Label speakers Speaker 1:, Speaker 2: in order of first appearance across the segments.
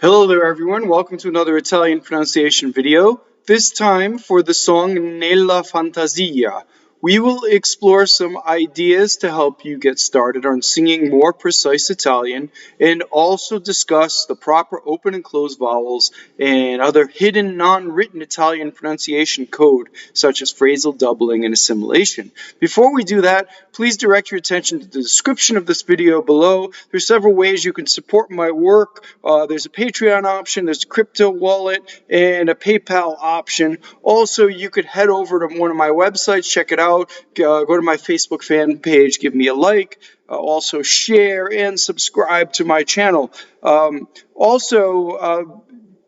Speaker 1: Hello there everyone, welcome to another Italian pronunciation video. This time for the song Nella Fantasia. We will explore some ideas to help you get started on singing more precise Italian and also discuss the proper open and close vowels and other hidden non-written Italian pronunciation code such as phrasal doubling and assimilation. Before we do that, please direct your attention to the description of this video below. There's several ways you can support my work. There's a Patreon option, there's a crypto wallet, and a PayPal option. Also, you could head over to one of my websites, check it out. Go to my Facebook fan page, give me a like. Also, share and subscribe to my channel.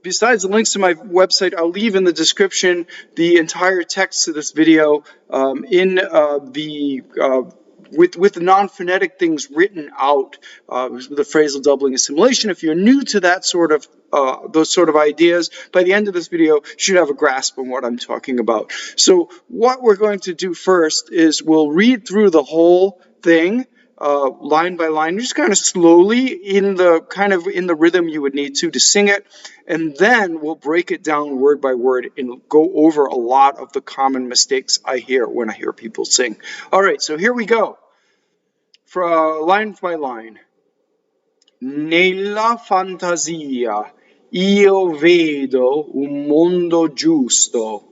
Speaker 1: Besides the links to my website, I'll leave in the description the entire text of this video with the non-phonetic things written out, the phrasal doubling assimilation. If you're new to that sort of those sort of ideas, by the end of this video, you should have a grasp on what I'm talking about. So what we're going to do first is we'll read through the whole thing line by line, just kind of slowly in the rhythm you would need to sing it, and then we'll break it down word by word and go over a lot of the common mistakes I hear when I hear people sing. All right, so here we go. For line by line. Nella fantasia io vedo un mondo giusto.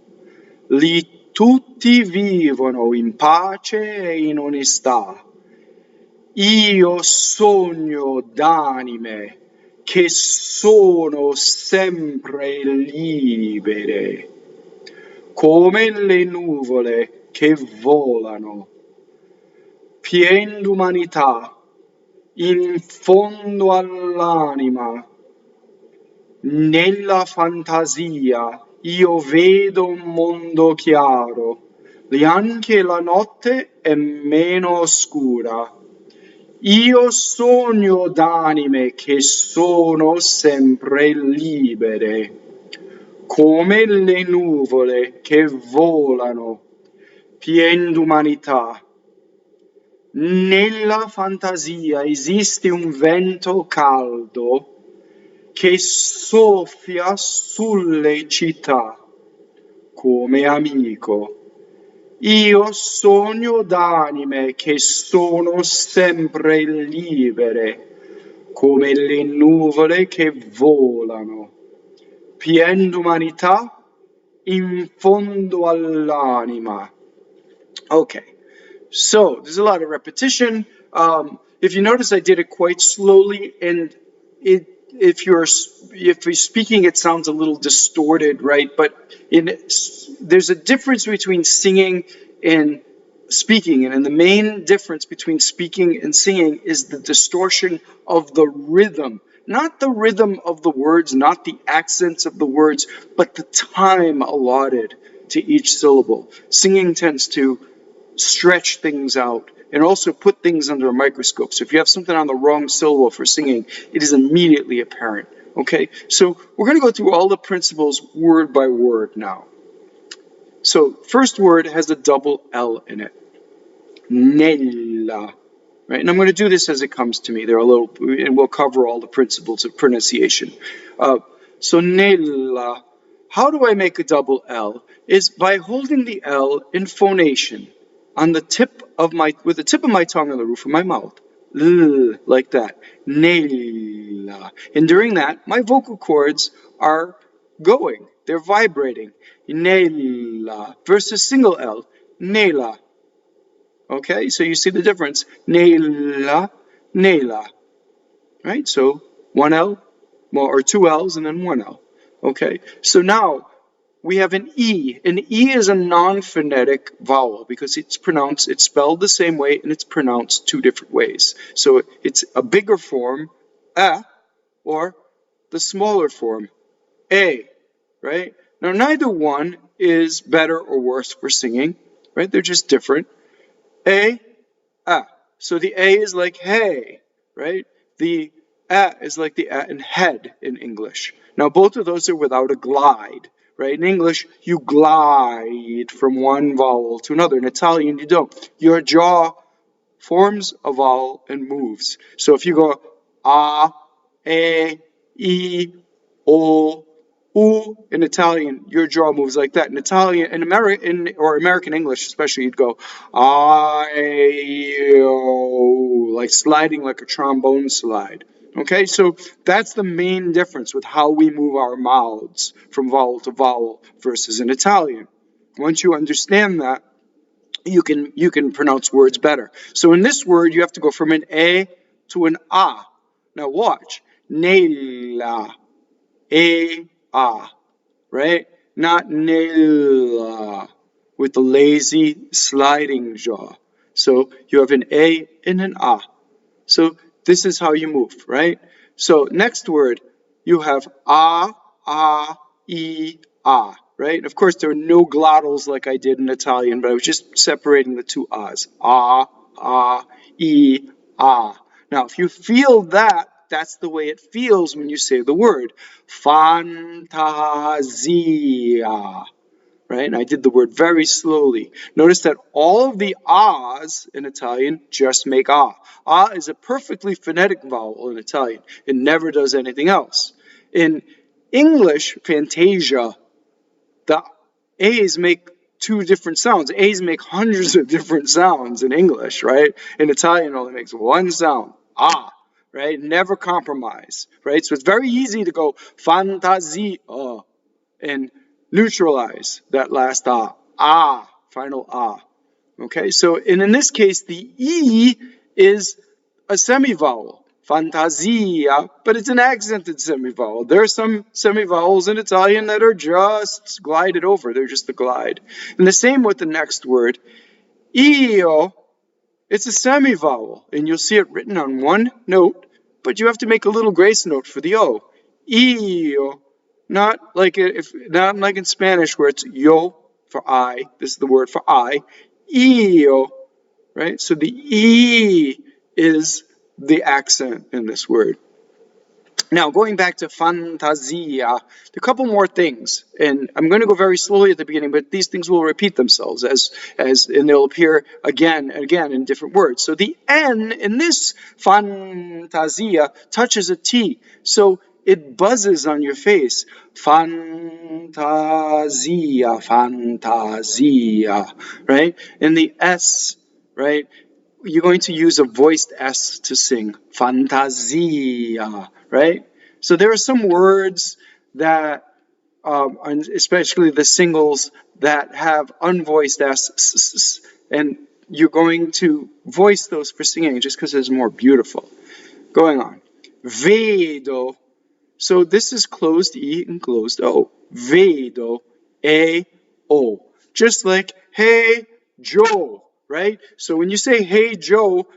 Speaker 1: Lì tutti vivono in pace e in onestà. Io sogno d'anime che sono sempre libere, come le nuvole che volano, piene d'umanità, in fondo all'anima. Nella fantasia io vedo un mondo chiaro, anche la notte è meno oscura. Io sogno d'anime che sono sempre libere, come le nuvole che volano, piene d'umanità. Nella fantasia esiste un vento caldo che soffia sulle città, come amico. Io sogno d'anime che sono sempre libere, come le nuvole che volano, piene d'umanità in fondo all'anima. Okay, so there's a lot of repetition. If you notice, I did it quite slowly, and if you're speaking, it sounds a little distorted, right? But there's a difference between singing and speaking, and the main difference between speaking and singing is the distortion of the rhythm. Not the rhythm of the words, not the accents of the words, but the time allotted to each syllable. Singing tends to stretch things out and also put things under a microscope. So if you have something on the wrong syllable for singing, it is immediately apparent. Okay, so we're going to go through all the principles word by word now. So first word has a double L in it. Nella. Right, and I'm going to do this as it comes to me. And we'll cover all the principles of pronunciation. So nella. How do I make a double L? Is by holding the L in phonation on the with the tip of my tongue on the roof of my mouth, like that, nella. And during that, my vocal cords are going, they're vibrating, nella, versus single L, nella. Okay, so you see the difference, nella, nella, right? So one L, or two L's and then one L. Okay, so now we have an E. An E is a non-phonetic vowel because it's spelled the same way and it's pronounced two different ways. So it's a bigger form, a, or the smaller form, a, right? Now neither one is better or worse for singing, right? They're just different. A. So the A is like hey, right? The A is like the A in head in English. Now both of those are without a glide. Right? In English, you glide from one vowel to another. In Italian, you don't. Your jaw forms a vowel and moves. So if you go a, e, o, u. In Italian, your jaw moves like that. In Italian, in American English especially, you'd go I, o, like sliding like a trombone slide. Okay, so that's the main difference with how we move our mouths from vowel to vowel versus in Italian. Once you understand that, you can pronounce words better. So in this word, you have to go from an a to an a. Now watch. Nella, a, right? Not nella with the lazy sliding jaw. So you have an a and an a. So this is how you move, right? So next word, you have a, e, a, right? Of course, there are no glottals like I did in Italian, but I was just separating the two a's. A, e, a. Now, if you feel that, that's the way it feels when you say the word. Fantasia. Right? And I did the word very slowly. Notice that all of the ahs in Italian just make ah. Ah is a perfectly phonetic vowel in Italian. It never does anything else. In English, Fantasia, the A's make two different sounds. A's make hundreds of different sounds in English, right? In Italian, it only makes one sound. Ah. Right? Never compromise. Right? So it's very easy to go fantasia and neutralize that last final okay, so in this case, the E is a semivowel, fantasia, but it's an accented semivowel. There are some semivowels in Italian that are just glided over. They're just the glide. And the same with the next word, io. It's a semivowel, and you'll see it written on one note, but you have to make a little grace note for the O. Io. Not like in Spanish where it's yo for I. This is the word for I. Io, right? So the E is the accent in this word. Now, going back to fantasia, a couple more things, and I'm going to go very slowly at the beginning, but these things will repeat themselves and they'll appear again and again in different words. So the N in this fantasia touches a T, so it buzzes on your face. Fantasia, fantasia, right? And the S, right? You're going to use a voiced S to sing. Fantasia, right? So there are some words that, especially the singles, that have unvoiced S, and you're going to voice those for singing just because it's more beautiful. Going on. Vedo. So this is closed E and closed O. Vedo, A, O. Just like, hey, Joe, right? So when you say, hey, Joe,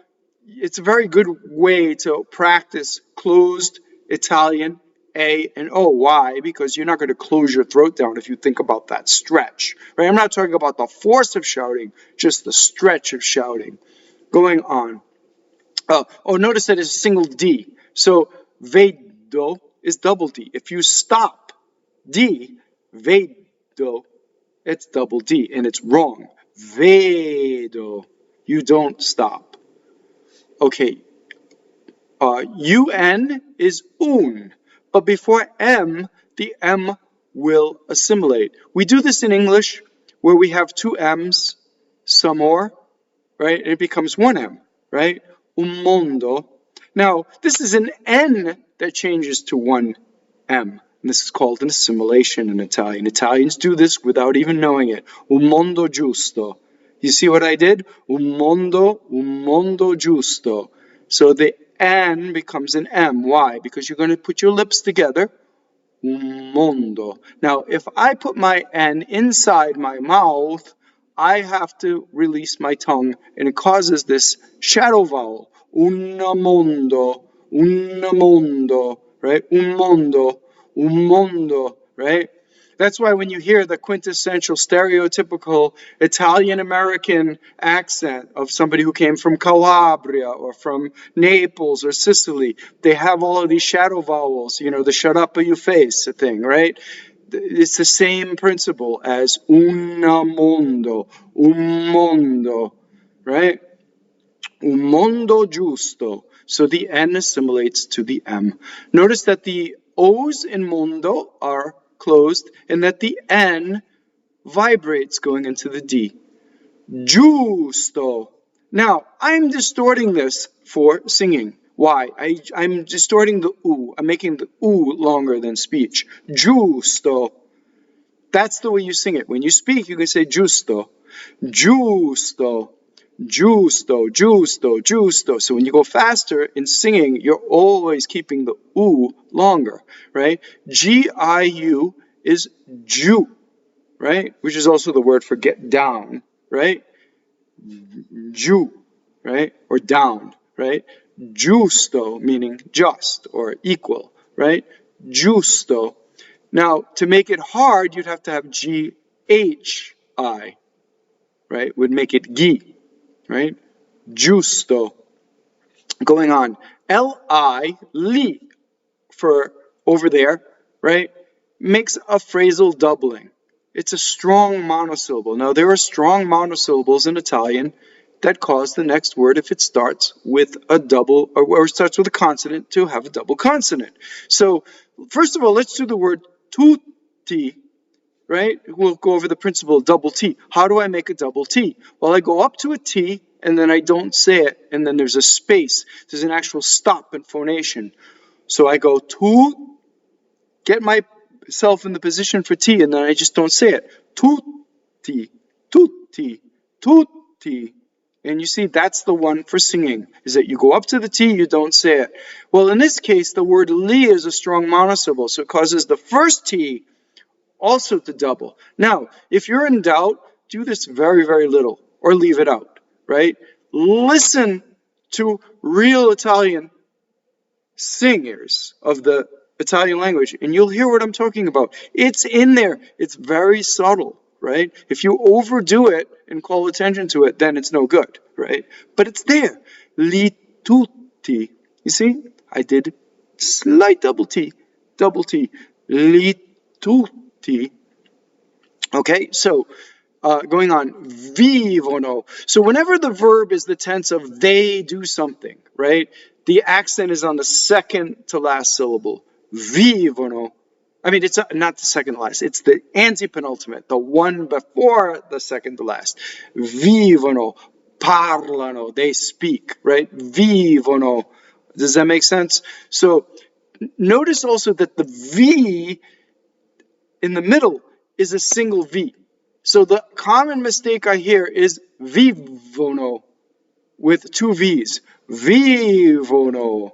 Speaker 1: it's a very good way to practice closed Italian A and O. Why? Because you're not going to close your throat down if you think about that stretch, right? I'm not talking about the force of shouting, just the stretch of shouting. Going on. Notice that it's a single D. So, vedo is double D. If you stop D, vedo, it's double D, and it's wrong. Vedo, you don't stop. Okay, UN is un, but before M, the M will assimilate. We do this in English where we have two M's, some more, right? And it becomes one M, right? Mondo. Now, this is an N that changes to one M. And this is called an assimilation in Italian. Italians do this without even knowing it. Mondo giusto. You see what I did? Mondo giusto. So the N becomes an M. Why? Because you're going to put your lips together. Mondo. Now, if I put my N inside my mouth, I have to release my tongue, and it causes this shadow vowel. Un mondo, right? Un mondo, right? That's why when you hear the quintessential stereotypical Italian-American accent of somebody who came from Calabria or from Naples or Sicily, they have all of these shadow vowels, the shut up or you face thing, right? It's the same principle as un mondo, right? Un mondo giusto. So the N assimilates to the M. Notice that the O's in mondo are closed and that the N vibrates going into the D. Giusto. Now, I'm distorting this for singing. Why? I'm distorting the U. I'm making the U longer than speech. Giusto. That's the way you sing it. When you speak, you can say giusto. Giusto. Giusto, giusto, giusto. So when you go faster in singing, you're always keeping the U longer, right? G-I-U is Jew, right? Which is also the word for get down, right? Jew, right? Or down, right? Giusto, meaning just or equal, right? Giusto. Now, to make it hard, you'd have to have G-H-I, right? Would make it gi, right? Giusto. Going on. L-I, li, for over there, right? Makes a phrasal doubling. It's a strong monosyllable. Now, there are strong monosyllables in Italian that cause the next word, if it starts with a double, or starts with a consonant, to have a double consonant. So, first of all, let's do the word ttutti, right? We'll go over the principle of double T. How do I make a double T? Well, I go up to a T, and then I don't say it, and then there's a space. There's an actual stop in phonation. So I go to, get myself in the position for T, and then I just don't say it. Tutti, tutti, tutti. And you see, that's the one for singing, is that you go up to the T, you don't say it. Well, in this case, the word li is a strong monosyllable, so it causes the first T also to double. Now, if you're in doubt, do this very, very little, or leave it out, right? Listen to real Italian singers of the Italian language, and you'll hear what I'm talking about. It's in there. It's very subtle, right? If you overdo it and call attention to it, then it's no good, right? But it's there. Li tutti. You see? I did slight double T. Li tutti. Okay, so going on, vivono. So whenever the verb is the tense of they do something, right? The accent is on the second to last syllable. Vivono. I mean, it's not the second to last. It's the antepenultimate, the one before the second to last. Vivono. Parlano. They speak, right? Vivono. Does that make sense? So notice also that the V in the middle is a single V. So the common mistake I hear is vivono with two V's. Vivono.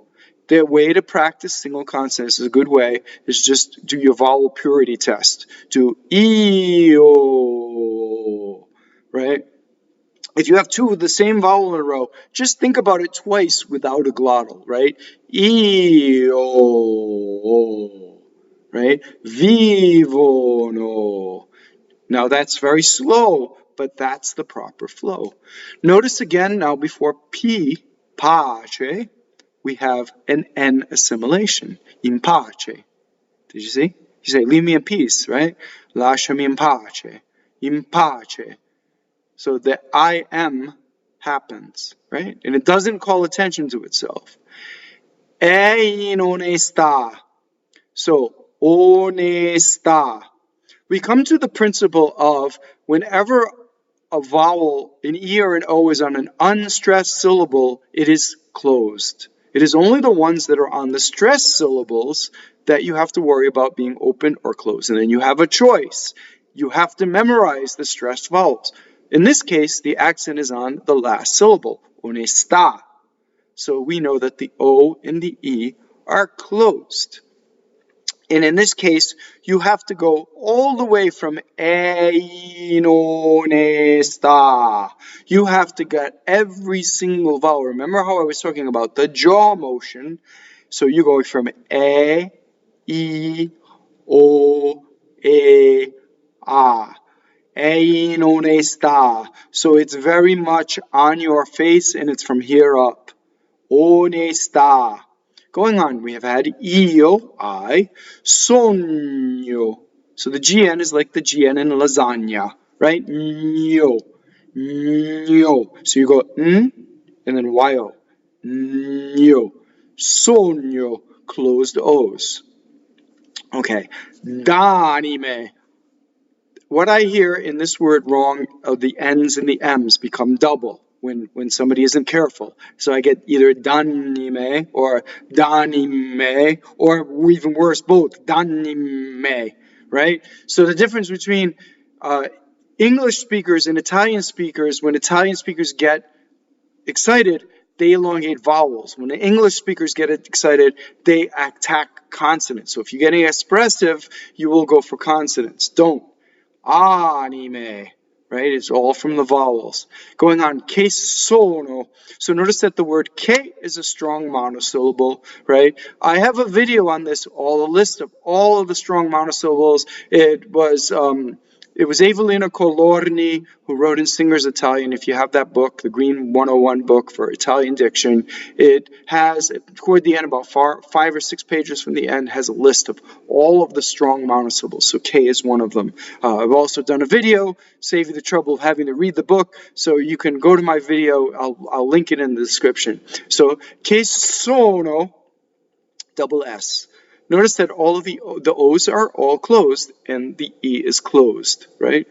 Speaker 1: The way to practice single consonants is a good way is just do your vowel purity test. Do io, right? If you have two of the same vowel in a row, just think about it twice without a glottal, right? Io, right? Vivono. Now that's very slow, but that's the proper flow. Notice again now before P, pace, we have an N assimilation. In pace. Did you see? You say, leave me in peace, right? Lasciami in pace. In pace. So the I am happens, right? And it doesn't call attention to itself. E in onestà. So, onestà. We come to the principle of whenever a vowel, an E or an O, is on an unstressed syllable, it is closed. It is only the ones that are on the stressed syllables that you have to worry about being open or closed. And then you have a choice. You have to memorize the stressed vowels. In this case, the accent is on the last syllable, onestà. So we know that the O and the E are closed. And in this case, you have to go all the way from e in onestà. You have to get every single vowel. Remember how I was talking about the jaw motion? So you go from e, I, o, e, a. E in onestà. So it's very much on your face and it's from here up. Onestà. Going on, we have had io, I, sogno. So the GN is like the GN in lasagna, right? Nyo, nyo. So you go n and then yo. Nyo. Sogno, closed O's. Okay, d'anime. What I hear in this word wrong, the N's and the M's become double when somebody isn't careful. So I get either danime or danime, or even worse, both danime, right? So the difference between English speakers and Italian speakers, when Italian speakers get excited, they elongate vowels. When the English speakers get excited, they attack consonants. So if you're getting expressive, you will go for consonants. Don't. Anime, right? It's all from the vowels. Going on, che sono. So notice that the word che is a strong monosyllable, right? I have a video on this, a list of all of the strong monosyllables. It was Evelina Colorni who wrote in Singer's Italian. If you have that book, the Green 101 book for Italian diction, it has, toward the end, about 5 or 6 pages from the end, has a list of all of the strong monosyllables. So K is one of them. I've also done a video, save you the trouble of having to read the book, so you can go to my video. I'll link it in the description. So, che sono, double S. Notice that all of the O's are all closed and the E is closed, right?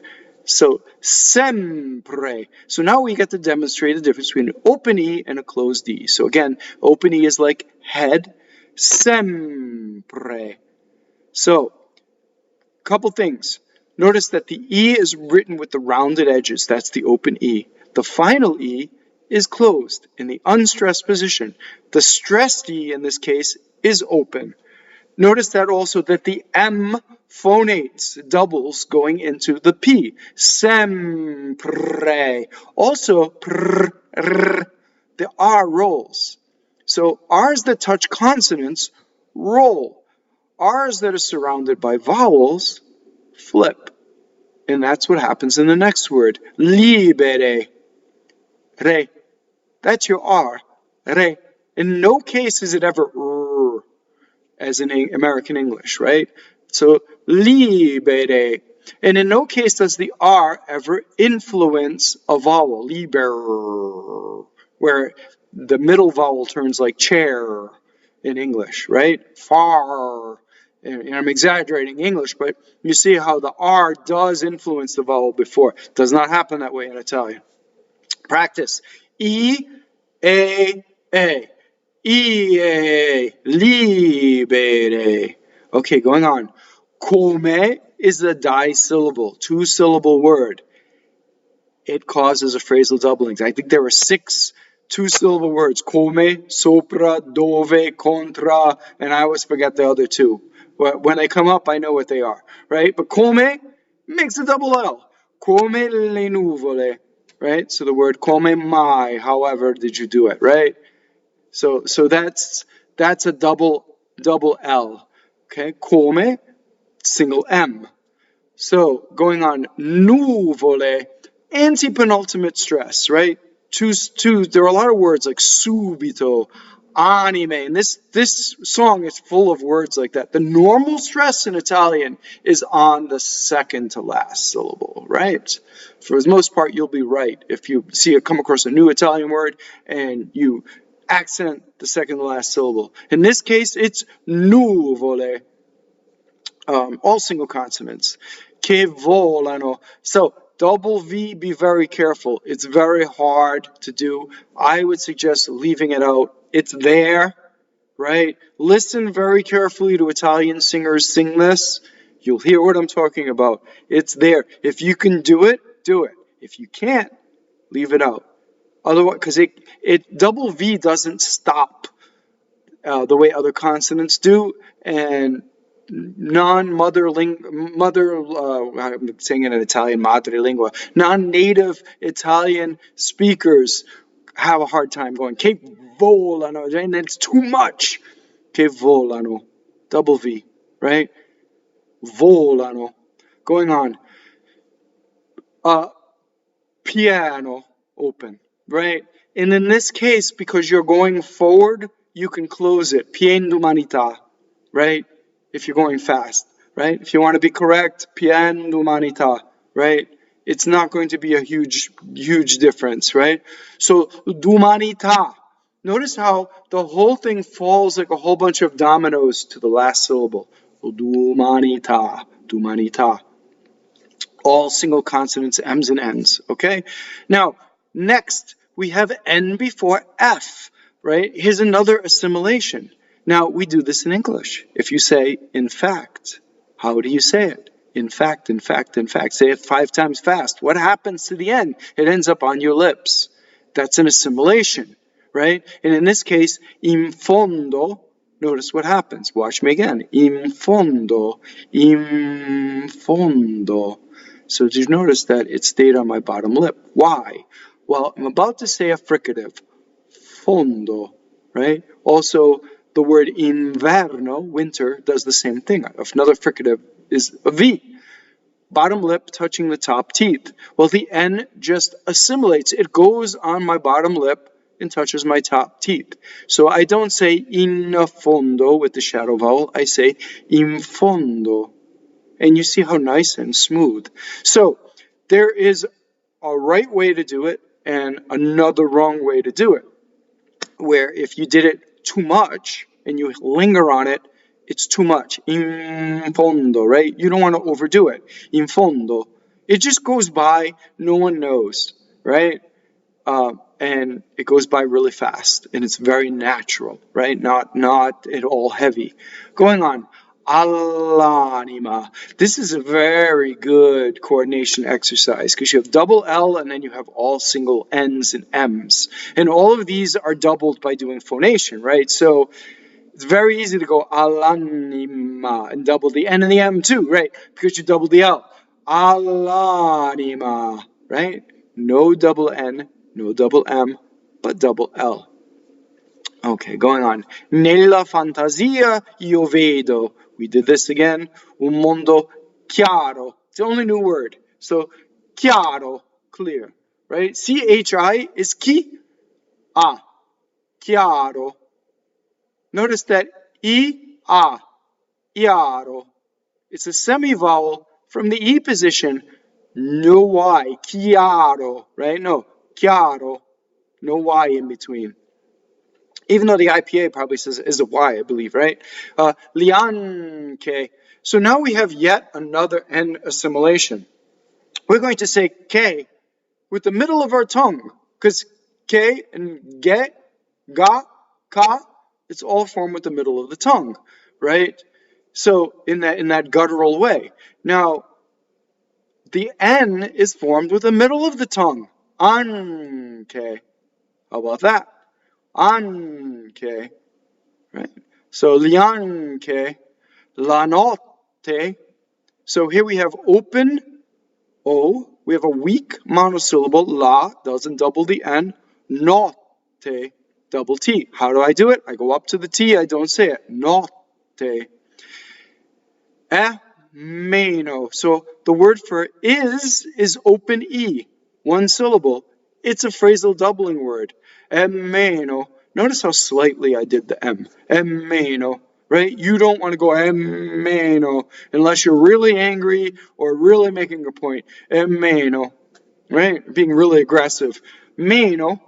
Speaker 1: So, sɛmpre. So now we get to demonstrate the difference between an open E and a closed E. So again, open E is like head, sɛmpre. So, couple things. Notice that the E is written with the rounded edges. That's the open E. The final E is closed in the unstressed position. The stressed E in this case is open. Notice that also that the M phonates, doubles going into the P. Sɛmpre. Also, the R rolls. So R's that touch consonants roll. R's that are surrounded by vowels flip. And that's what happens in the next word. Libere. Re. That's your R. Re. In no case is it ever r, as in American English, right? So, libere. And in no case does the R ever influence a vowel. Libere. Where the middle vowel turns like chair in English, right? Far. And I'm exaggerating English, but you see how the R does influence the vowel before. It does not happen that way in Italian. Practice. E, A, A. E, libere. Okay, going on. Come is a dissyllable, two-syllable word. It causes a phrasal doubling. I think there are 6 two-syllable words. Come, sopra, dove, contra, and I always forget the other 2. When they come up, I know what they are, right? But come makes a double L. Come le nuvole, right? So the word come mai, however did you do it, right? So that's a double L, okay? Come, single M. So going on, nuvole, anti-penultimate stress, right? There are a lot of words like subito, anime, and this song is full of words like that. The normal stress in Italian is on the second to last syllable, right? For the most part, you'll be right. If you come across a new Italian word and you accent the second to last syllable. In this case, it's nuvole. All single consonants. Che volano. So double V, be very careful. It's very hard to do. I would suggest leaving it out. It's there, right? Listen very carefully to Italian singers sing this. You'll hear what I'm talking about. It's there. If you can do it, do it. If you can't, leave it out. Otherwise, because it double V doesn't stop the way other consonants do, and non-mother, I'm saying it in Italian, madrelingua, non-native Italian speakers have a hard time going, che volano, and it's too much. Che volano, double V, right? Volano. Going on. Piano, open, right? And in this case, because you're going forward, you can close it. Piën d'umanità, right? If you're going fast, right? If you want to be correct, piën d'umanità, right? It's not going to be a huge difference, right? So, d'umanità. Notice how the whole thing falls like a whole bunch of dominoes to the last syllable. Dumanità. All single consonants, M's and N's, okay? Now, next, we have N before F, right? Here's another assimilation. Now, we do this in English. If you say, in fact, how do you say it? In fact, in fact, in fact. Say it 5 times fast. What happens to the N? It ends up on your lips. That's an assimilation, right? And in this case, in fondo, notice what happens. Watch me again. In fondo, in fondo. So did you notice that it stayed on my bottom lip? Why? Well, I'm about to say a fricative, fondo, right? Also, the word inverno, winter, does the same thing. Another fricative is a V. Bottom lip touching the top teeth. Well, the N just assimilates. It goes on my bottom lip and touches my top teeth. So I don't say in fondo with the shadow vowel. I say in fondo. And you see how nice and smooth. So there is a right way to do it and another wrong way to do it. Where if you did it too much and you linger on it, it's too much. In fondo, right? You don't want to overdo it. In fondo. It just goes by, no one knows, right? And it goes by really fast, and it's very natural, right? Not at all heavy. Going on. All'anima. This is a very good coordination exercise because you have double L and then you have all single N's and M's. And all of these are doubled by doing phonation, right? So it's very easy to go all'anima and double the N and the M too, right? Because you double the L. All'anima, right? No double N, no double M, but double L. Okay, going on. Nella Fantasia io vedo. We did this again. Un mondo chiaro. It's the only new word. So, chiaro, clear, right? CHI is chi, a, chiaro. Notice that I-A, chiaro. It's a semi-vowel from the E position. No Y, chiaro, right? No, chiaro. No Y in between. Even though the IPA probably says is a Y, I believe, right? Anche. So now we have yet another N assimilation. We're going to say K with the middle of our tongue, because K and ge, ga, ka, it's all formed with the middle of the tongue, right? So in that guttural way. Now, the N is formed with the middle of the tongue. Anche. How about that? Anche, right? So lianche, la notte. So here we have open O. We have a weak monosyllable. La doesn't double the N. Notte, double T. How do I do it? I go up to the T. I don't say it. Notte. Mmeno. So the word for is open E. One syllable. It's a phrasal doubling word. Mmeno. Notice how slightly I did the M. Mmeno. Right? You don't want to go mmeno unless you're really angry or really making a point. Mmeno. Right? Being really aggressive. Meno.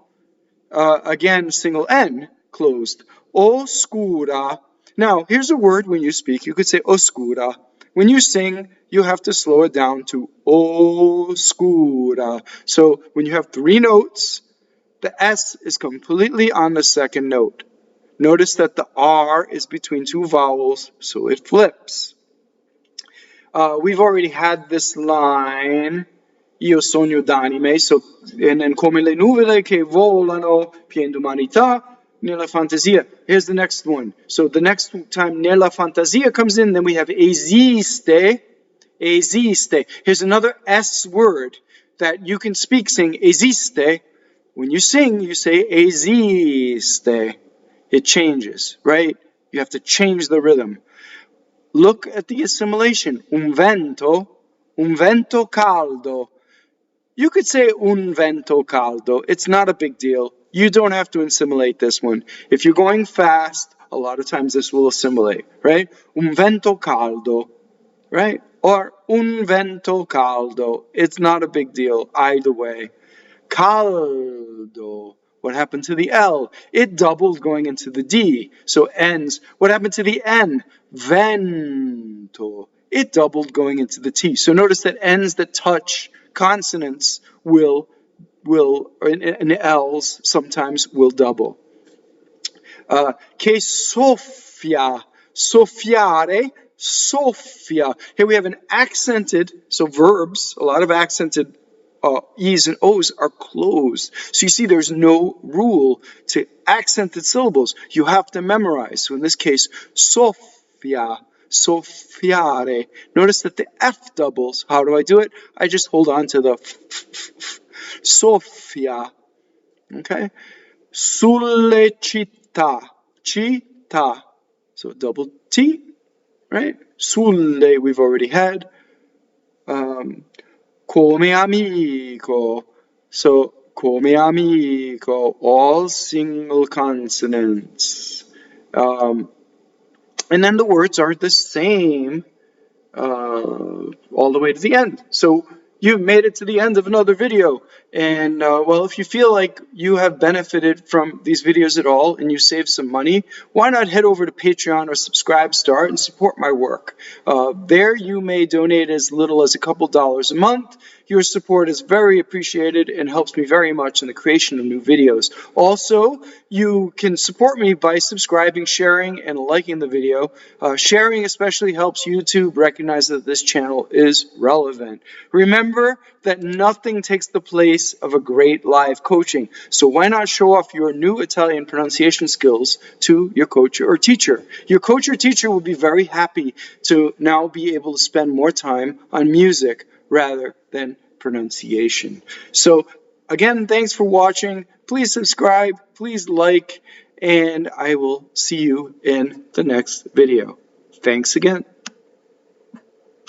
Speaker 1: Again, single N, closed. Oscura. Now, here's a word when you speak. You could say oscura. When you sing, you have to slow it down to oscura. So when you have 3 notes, the S is completely on the second note. Notice that the R is between 2 vowels, so it flips. We've already had this line. Io sogno d'anime, so, and come le nuvole che volano, pieno d'umanità, nella fantasia. Here's the next one. So the next time nella fantasia comes in, then we have esiste, esiste. Here's another S word that you can speak, sing esiste. When you sing, you say esiste. It changes, right? You have to change the rhythm. Look at the assimilation. Un vento caldo. You could say un vento caldo. It's not a big deal. You don't have to assimilate this one. If you're going fast, a lot of times this will assimilate, right? Un vento caldo, right? Or un vento caldo. It's not a big deal either way. Caldo. What happened to the L? It doubled going into the D. So ends. What happened to the N? Vɛnto. It doubled going into the T. So notice that N's that touch consonants and L's sometimes will double. Che ssoffia, soffiare, ssoffia. Here we have an accented, so verbs, a lot of accented E's and O's are closed. So you see there's no rule to accented syllables. You have to memorize. So in this case, ssoffia, soffiare. Notice that the F doubles. How do I do it? I just hold on to the ssoffia. Okay? Sulle città, città. So double T, right? Sulle we've already had. Come amico. So come amico, all single consonants. And then the words are the same all the way to the end. So you've made it to the end of another video. And well, if you feel like you have benefited from these videos at all and you saved some money, why not head over to Patreon or Subscribestar and support my work. There you may donate as little as a couple dollars a month. Your support is very appreciated and helps me very much in the creation of new videos. Also, you can support me by subscribing, sharing, and liking the video. Sharing especially helps YouTube recognize that this channel is relevant. Remember that nothing takes the place of a great live coaching. So why not show off your new Italian pronunciation skills to your coach or teacher? Your coach or teacher will be very happy to now be able to spend more time on music rather than pronunciation. So again, thanks for watching. Please subscribe, please like, and I will see you in the next video. Thanks again.